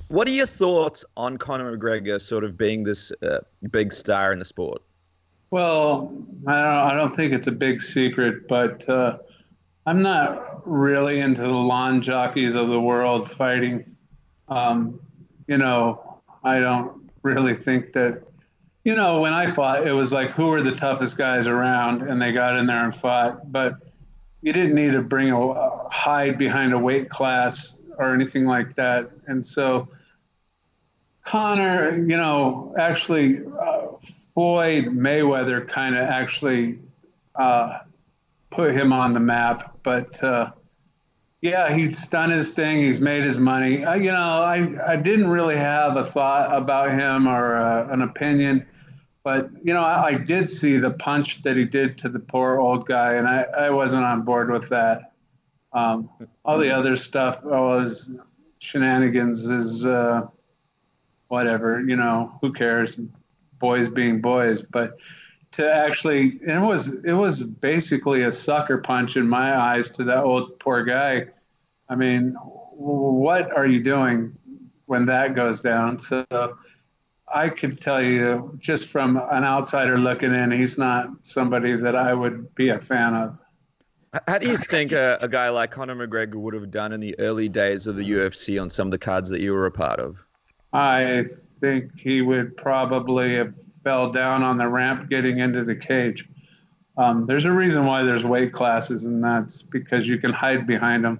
What are your thoughts on Conor McGregor sort of being this big star in the sport? Well, I don't think it's a big secret, but I'm not really into the lawn jockeys of the world fighting. Um, I don't really think that, when I fought, it was like, who were the toughest guys around? And they got in there and fought. But you didn't need to bring a hide behind a weight class or anything like that. And so Conor, actually, Floyd Mayweather kind of actually uh, put him on the map. But yeah, he's done his thing. He's made his money. I didn't really have a thought about him or an opinion. But, I did see the punch that he did to the poor old guy, and I wasn't on board with that. All the other stuff was shenanigans is whatever, who cares? Boys being boys. But to actually, and it was basically a sucker punch in my eyes to that old poor guy. I mean, what are you doing when that goes down? So I could tell you just from an outsider looking in, he's not somebody that I would be a fan of. How do you think a guy like Conor McGregor would have done in the early days of the UFC on some of the cards that you were a part of? I think he would probably have fell down on the ramp getting into the cage. There's a reason why there's weight classes, and that's because you can hide behind them.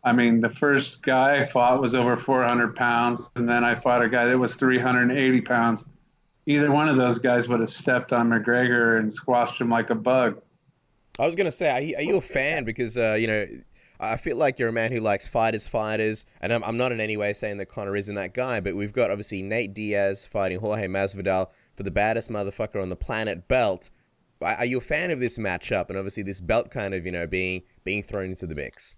I mean, the first guy I fought was over 400 pounds, and then I fought a guy that was 380 pounds. Either one of those guys would have stepped on McGregor and squashed him like a bug. I was gonna say, are you a fan? Because I feel like you're a man who likes fighters, and I'm not in any way saying that Conor isn't that guy, but we've got obviously Nate Diaz fighting Jorge Masvidal for the baddest motherfucker on the planet belt. Are you a fan of this matchup, and obviously this belt kind of being thrown into the mix?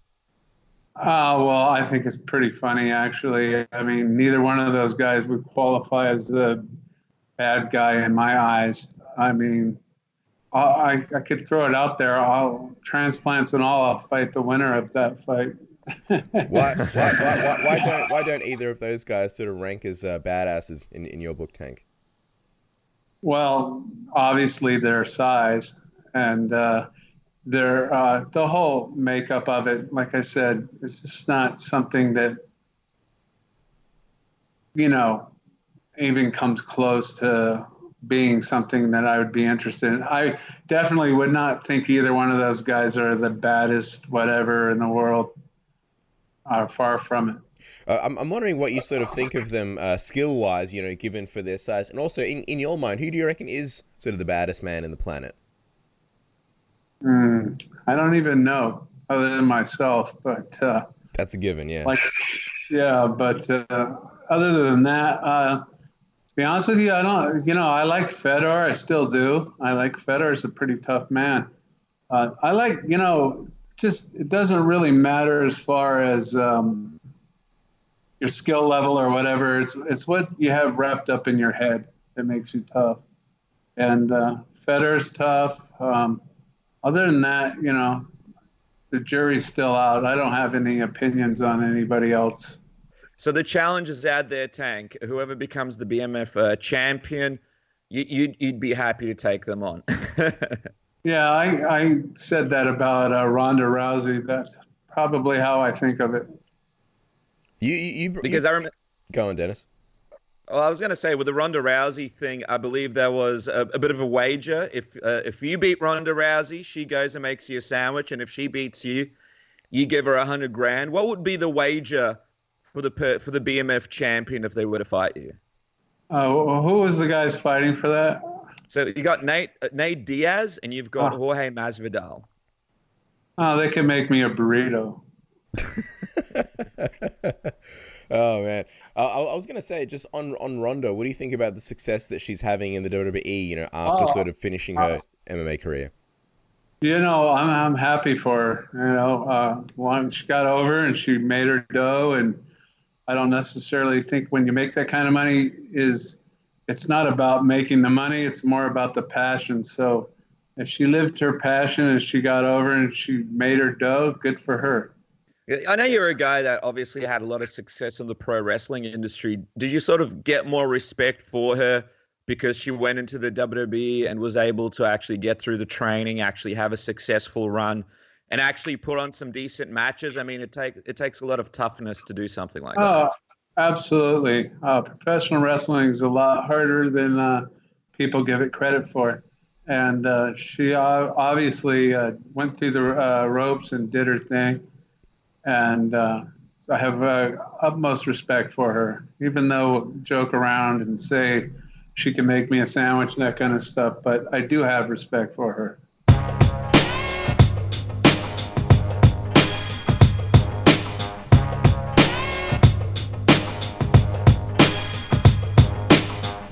Well, I think it's pretty funny, actually. I mean, neither one of those guys would qualify as the bad guy in my eyes. I mean, I could throw it out there. Transplants and all, I'll fight the winner of that fight. Why don't either of those guys sort of rank as badasses in your book, Tank? Well, obviously their size and their the whole makeup of it. Like I said, it's just not something that even comes close to being something that I would be interested in. I definitely would not think either one of those guys are the baddest whatever in the world. Far from it. I'm wondering what you sort of think of them skill-wise, given for their size. And also, in your mind, who do you reckon is sort of the baddest man in the planet? I don't even know, other than myself. But that's a given, yeah. But other than that, to be honest with you, I don't. I like Fedor. I still do. I like Fedor. Is a pretty tough man. I like, just it doesn't really matter as far as your skill level or whatever. It's what you have wrapped up in your head that makes you tough. And Fedor's tough. Other than that, the jury's still out. I don't have any opinions on anybody else. So the challenge is out there, Tank. Whoever becomes the BMF champion, you'd be happy to take them on. Yeah, I said that about Ronda Rousey. That's probably how I think of it. Because I remember. Go on, Dennis. Well, I was going to say with the Ronda Rousey thing, I believe there was a bit of a wager. If you beat Ronda Rousey, she goes and makes you a sandwich, and if she beats you, you give her $100,000. What would be the wager for the BMF champion if they were to fight you? Who was the guys fighting for that? So you got Nate Diaz, and you've got Jorge Masvidal. Oh, they can make me a burrito. Oh man, I was gonna say just on Ronda, what do you think about the success that she's having in the WWE? After sort of finishing her MMA career. I'm happy for her. Once she got over and she made her dough, and I don't necessarily think when you make that kind of money it's not about making the money. It's more about the passion. So if she lived her passion and she got over and she made her dough, good for her. I know you're a guy that obviously had a lot of success in the pro wrestling industry. Did you sort of get more respect for her because she went into the WWE and was able to actually get through the training, actually have a successful run, and actually put on some decent matches? I mean, it takes a lot of toughness to do something like that. Oh, absolutely. Professional wrestling is a lot harder than people give it credit for. And she obviously went through the ropes and did her thing. And so I have utmost respect for her, even though joke around and say she can make me a sandwich and that kind of stuff. But I do have respect for her.